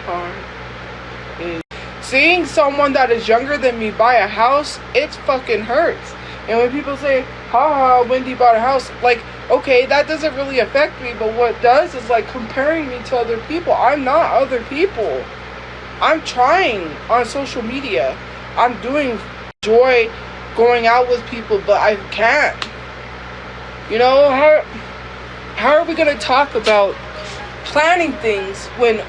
heart is... Seeing someone that is younger than me buy a house, it fucking hurts. And when people say, haha, Wendy bought a house, like, okay, that doesn't really affect me, but what does is like comparing me to other people. I'm not other people. I'm trying on social media. I'm doing enjoy going out with people, but I can't. You know, how are we gonna talk about planning things when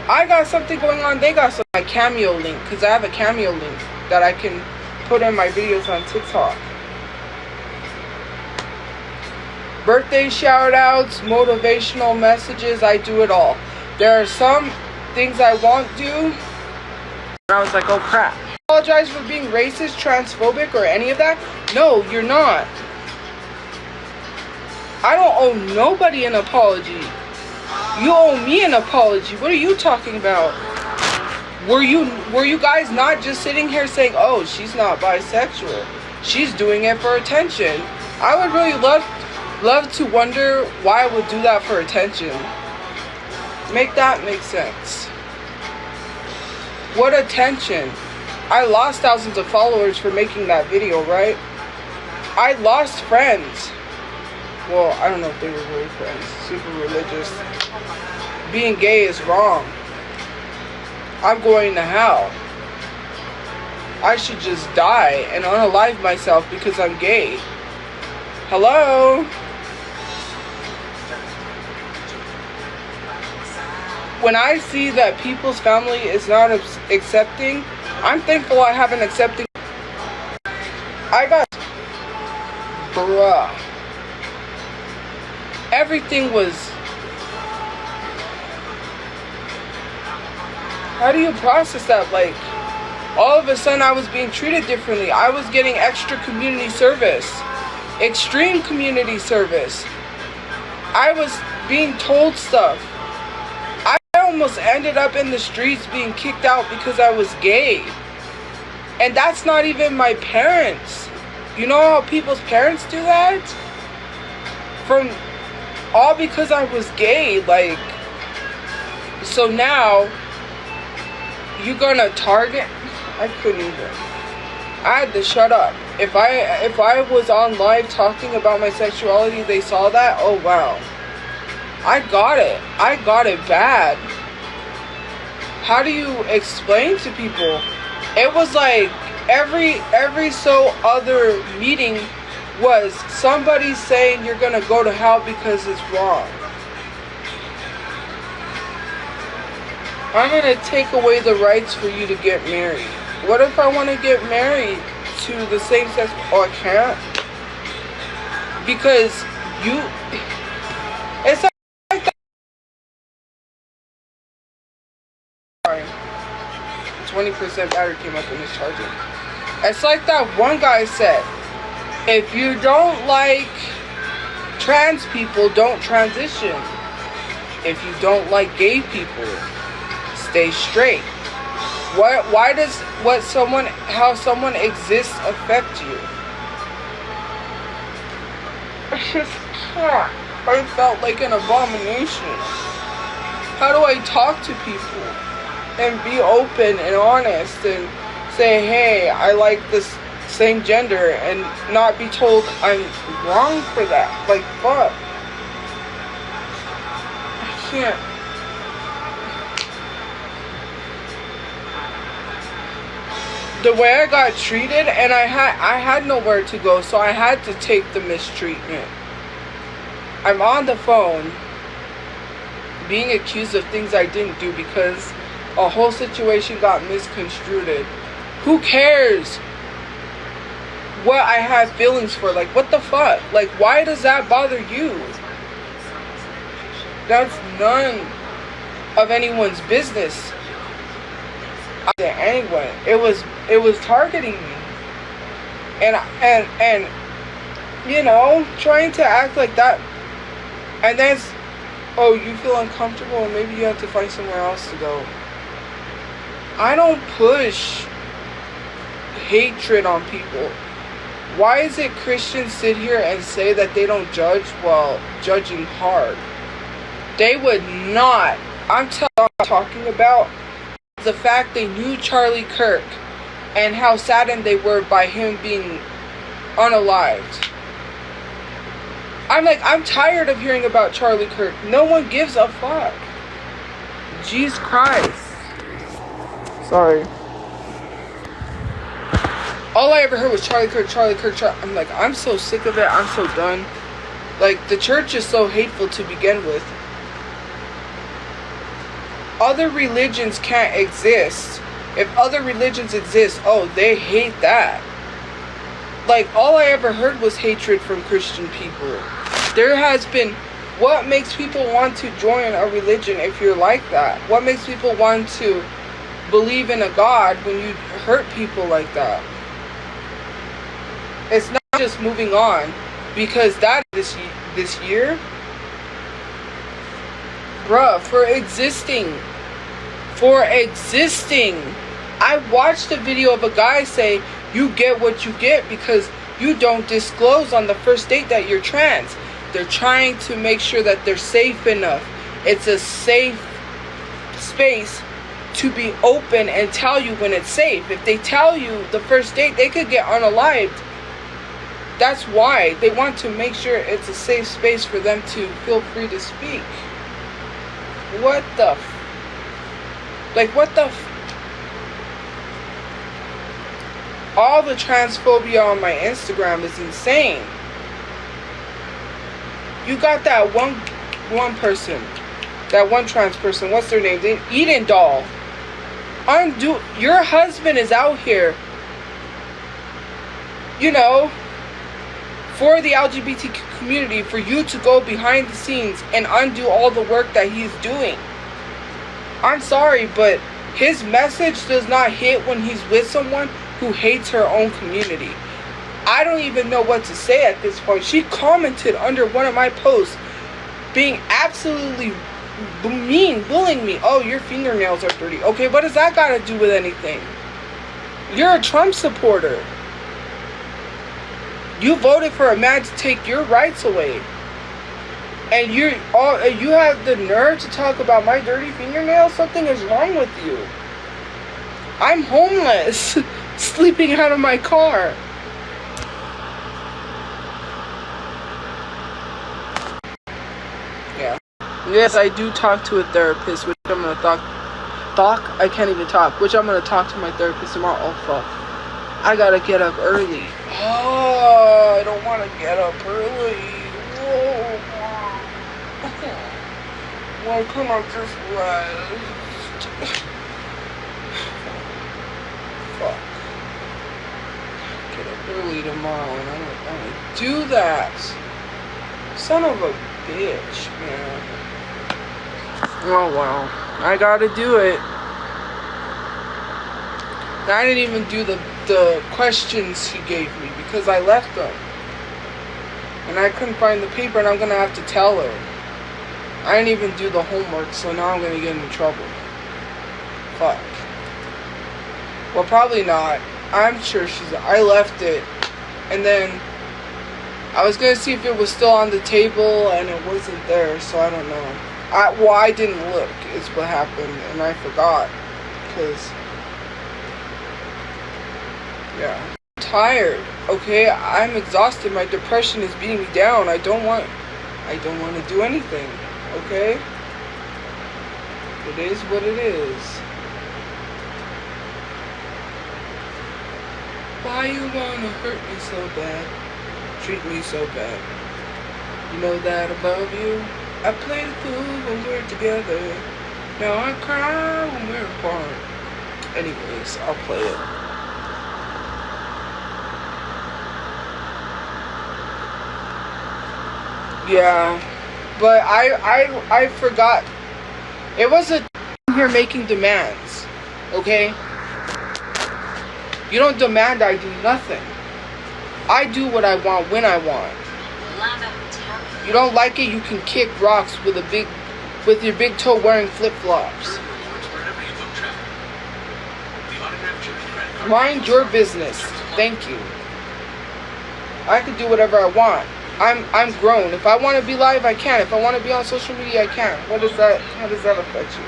I got something going on, they got my Cameo link, because I have a Cameo link that I can put in my videos on TikTok. Birthday shout outs, motivational messages, I do it all. There are some things I won't do, and I was like, oh crap. Apologize for being racist, transphobic, or any of that? No, you're not. I don't owe nobody an apology. You owe me an apology. What are you talking about? Were you guys not just sitting here saying, oh, she's not bisexual, she's doing it for attention? I would really love to wonder why I would do that for attention. Make that make sense. What attention? I lost thousands of followers for making that video, right? I lost friends. Well, I don't know if they were really friends. Super religious. Being gay is wrong. I'm going to hell. I should just die and unalive myself because I'm gay. Hello? When I see that people's family is not accepting, I'm thankful I have an accepting. I got... Bruh. Everything was... How do you process that? Like, all of a sudden I was being treated differently. I was getting extra community service. Extreme community service. I was being told stuff. I almost ended up in the streets being kicked out because I was gay. And that's not even my parents. You know how people's parents do that? All because I was gay. Like, so now you're gonna target? I couldn't even. I had to shut up. If I was on live talking about my sexuality, they saw that, oh wow. I got it bad. How do you explain to people? It was like every so other meeting was somebody saying you're gonna go to hell because it's wrong. I'm gonna take away the rights for you to get married. What if I want to get married to the same sex? Oh, I can't? Because it's like that. Sorry. 20% battery came up in this charger. It's like that one guy said, if you don't like trans people, don't transition. If you don't like gay people, stay straight. Why does how someone exists affect you? I felt like an abomination. How do I talk to people and be open and honest and say, hey, I like this same gender, and not be told I'm wrong for that? Like, fuck. I can't. The way I got treated, and I had nowhere to go, so I had to take the mistreatment. I'm on the phone being accused of things I didn't do because a whole situation got misconstrued. Who cares what I have feelings for? Like, what the fuck? Like, why does that bother you? That's none of anyone's business. Anyone, it was targeting me, and you know, trying to act like that, and then oh, you feel uncomfortable, maybe you have to find somewhere else to go. I don't push hatred on people. Why is it Christians sit here and say that they don't judge while judging hard? They would not. I'm talking about the fact they knew Charlie Kirk and how saddened they were by him being unalived. I'm like, I'm tired of hearing about Charlie Kirk. No one gives a fuck. Jesus Christ. Sorry. All I ever heard was Charlie Kirk, Charlie Kirk, Charlie. I'm like, I'm so sick of it. I'm so done. Like, the church is so hateful to begin with. Other religions can't exist. If other religions exist, oh, they hate that. Like, all I ever heard was hatred from Christian people. There has been... What makes people want to join a religion if you're like that? What makes people want to believe in a God when you hurt people like that? It's not just moving on, because that this year, bruh, for existing, I watched a video of a guy say, you get what you get because you don't disclose on the first date that you're trans. They're trying to make sure that they're safe enough. It's a safe space to be open and tell you when it's safe. If they tell you the first date, they could get unalived. That's why they want to make sure it's a safe space for them to feel free to speak. What the all the transphobia on my Instagram is insane. You got that one person, that one trans person, what's their name? The Eden doll. Your husband is out here, you know, for the LGBT community, for you to go behind the scenes and undo all the work that he's doing. I'm sorry, but his message does not hit when he's with someone who hates her own community. I don't even know what to say at this point. She commented under one of my posts, being absolutely mean, bullying me. Oh, your fingernails are dirty. Okay, what does that got to do with anything? You're a Trump supporter. You voted for a man to take your rights away. And you have the nerve to talk about my dirty fingernails? Something is wrong with you. I'm homeless, sleeping out of my car. Yeah. Yes, I do talk to a therapist, which I'm going to I can't even talk, which I'm going to talk to my therapist tomorrow. Oh, fuck. I got to get up early. Oh, I don't want to get up early. Whoa. Why can't I just rest? Fuck. Get up early tomorrow and I don't want to do that. Son of a bitch, man. Oh well. I gotta do it. I didn't even do the questions he gave me because I left them. And I couldn't find the paper and I'm gonna have to tell her. I didn't even do the homework, so now I'm gonna get into trouble. Fuck. Well, probably not. I'm sure I left it. And then I was gonna see if it was still on the table and it wasn't there, so I don't know. I didn't look, is what happened, and I forgot. Because, yeah. I'm tired, okay? I'm exhausted. My depression is beating me down. I don't want to do anything, okay? It is what it is. Why you wanna hurt me so bad? Treat me so bad. You know that above you? I play the fool when we're together. Now I cry when we're apart. Anyways, I'll play it. Yeah, but I forgot. It was a here making demands, okay? You don't demand I do nothing. I do what I want when I want. You don't like it, you can kick rocks with your big toe wearing flip-flops. Mind your business. Thank you. I can do whatever I want. I'm grown. If I want to be live, I can. If I want to be on social media, I can. How does that affect you?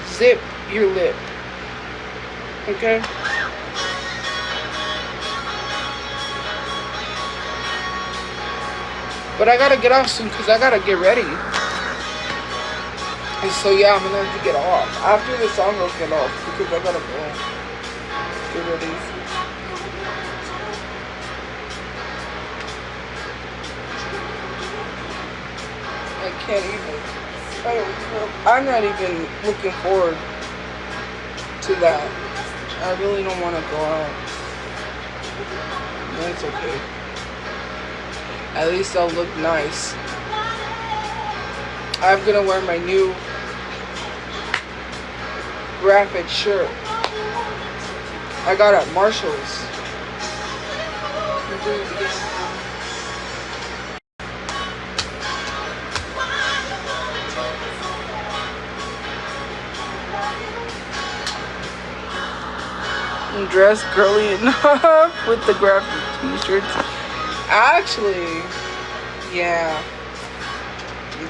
Zip your lip. Okay? But I gotta get off soon because I gotta get ready. And so yeah, I'm gonna have to get off. After the song I'll get off because I gotta go. Get ready. I can't even. I'm not even looking forward to that. I really don't want to go out. That's okay. At least I'll look nice. I'm gonna wear my new graphic shirt I got at Marshall's. Dress girly enough with the graphic t-shirts. Actually, yeah,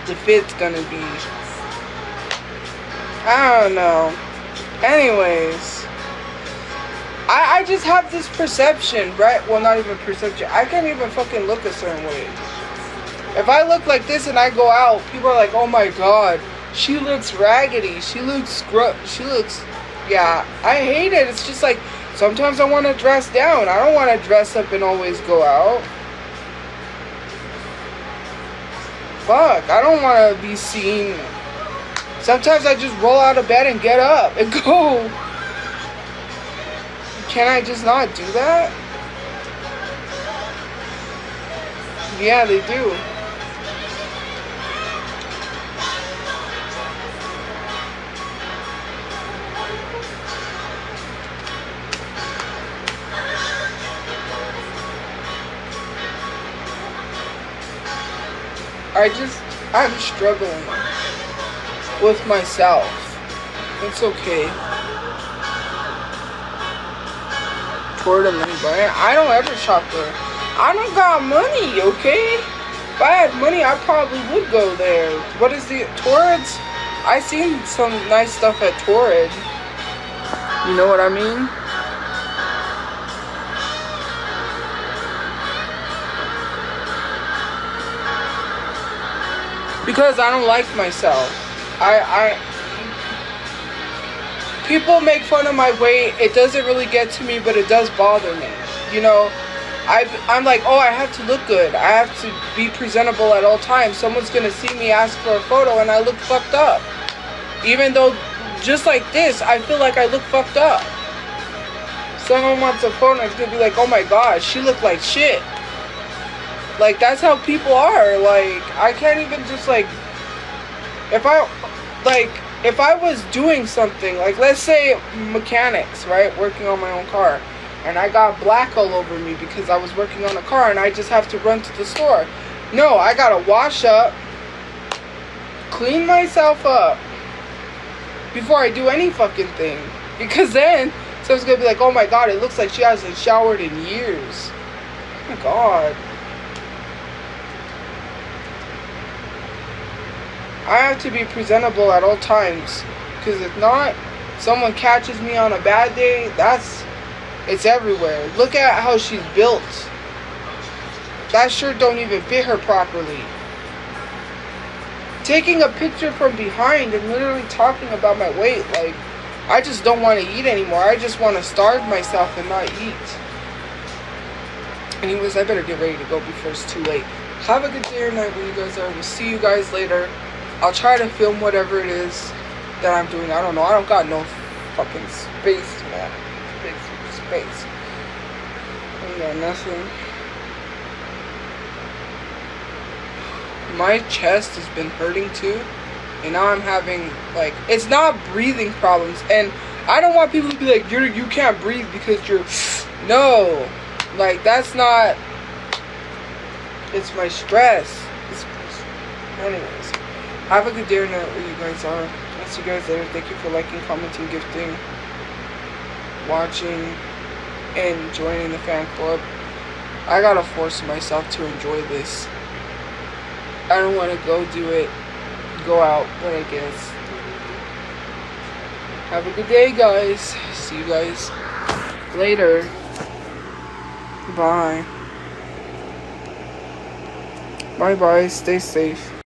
the fit's gonna be, I don't know. Anyways, I just have this perception, right? Well, not even perception. I can't even fucking look a certain way. If I look like this and I go out, people are like, oh my god, she looks raggedy. She looks yeah, I hate it. It's just like, sometimes I want to dress down. I don't want to dress up and always go out. Fuck, I don't want to be seen. Sometimes I just roll out of bed and get up and go. Can I just not do that? Yeah, they do. I'm struggling with myself. It's okay. Tournament, but I don't ever shop there. I don't got money, okay? If I had money, I probably would go there. What is the Torrid? I seen some nice stuff at Torrid. You know what I mean? Because I don't like myself. People make fun of my weight. It doesn't really get to me, but it does bother me. You know, I'm like, oh, I have to look good. I have to be presentable at all times. Someone's gonna see me ask for a photo and I look fucked up. Even though, just like this, I feel like I look fucked up. Someone wants a photo and it's gonna be like, oh my gosh, she looked like shit. Like, that's how people are. Like, I can't even just, like, if I was doing something, like, let's say mechanics, right, working on my own car, and I got black all over me because I was working on a car and I just have to run to the store. No, I gotta wash up, clean myself up before I do any fucking thing. Because then, someone's gonna be like, oh my god, it looks like she hasn't showered in years. Oh my god. I have to be presentable at all times, because if not, someone catches me on a bad day, it's everywhere. Look at how she's built. That shirt don't even fit her properly. Taking a picture from behind and literally talking about my weight, like, I just don't want to eat anymore. I just want to starve myself and not eat. Anyways, I better get ready to go before it's too late. Have a good day or night where you guys are. We'll see you guys later. I'll try to film whatever it is that I'm doing. I don't know. I don't got no fucking space, man. Big space. I got nothing. My chest has been hurting too. And now I'm having, like, it's not breathing problems. And I don't want people to be like, you can't breathe because you're... No. Like, that's not... It's my stress. Anyways. Have a good day or night where you guys are. I'll see you guys later. Thank you for liking, commenting, gifting, watching, and joining the fan club. I gotta force myself to enjoy this. I don't want to go out, but I guess. Have a good day, guys. See you guys later. Bye. Bye bye. Stay safe.